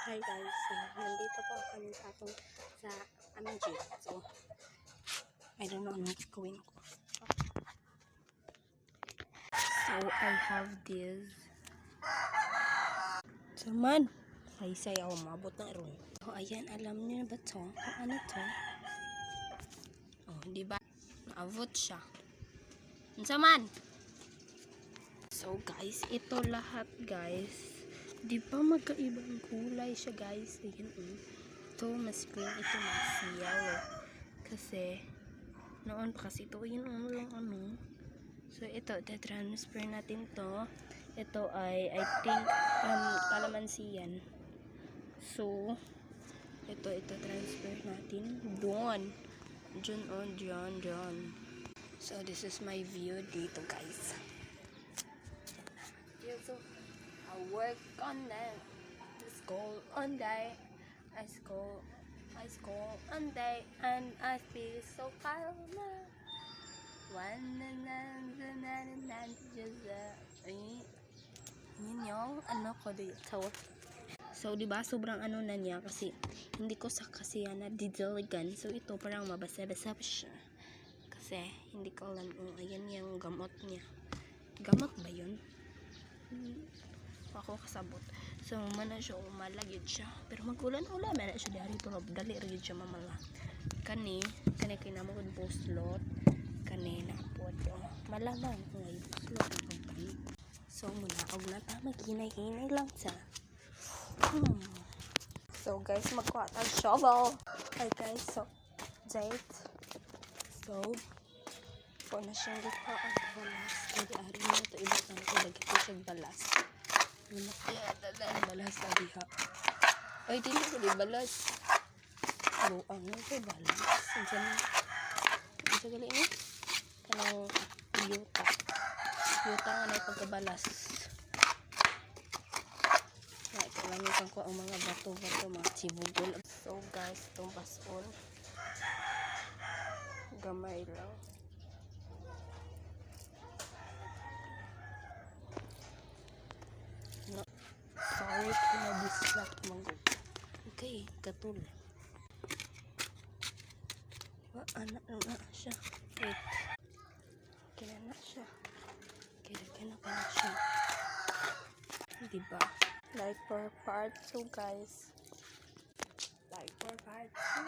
Hi guys, nandito po kami sa aming jeep. So, I don't know anong gagawin ko. So, I have this. Saman, say ako mabot na ron. So, ayan, alam niyo na ba to? Kung ano to? Oh, di ba? Naabot siya. Saman! So, guys, ito lahat, guys. Di ba magkaibang kulay siya, guys? Ayan, ito mas green, ito mas yellow. Kasi noon pa kasi ito yun lang so ito transfer natin to. Ito ay I think kalamansi yan. So ito transfer natin doon John. So this is my view dito, guys. So I work on that. School on day. I school on day and I feel so calm. Yun yung ano ko dito. So diba sobrang ano na niya kasi hindi ko sa kasi na didiligan. So ito parang mabasa-basa siya. Kasi hindi ko alam ayan yung gamot niya. Gamot ba yun? Ako kasabot. So mana siya umalagid siya. Pero magulan-ulan na siya dari pero dali rin siya mamala. Kani kinamod buslot. Kani na po malamang ngay buslot ang pagkani. So muna og na ta maghinay-hinay lang sa. So guys, magkuha tag shovel. Hi guys, so date. So po na siyang gikuha ang balas. Hindi ari mo ito ibang ko lagi ko siyang balas. Balas sa diha. Ay, dili ko di balas. Buang na ko balas. Isa gali ni? Kanang yuta. Yuta nga na pagkabalas. Kaya kalamitan ko ang mga bato-bato, mga chibugol. So guys, itong bason. Gamay lang. Sorry kung na-distract mong okay, katul. Anak na siya. Wait. Kinana siya. Kinana siya. Diba? Like for part 2, guys. Like for part 2.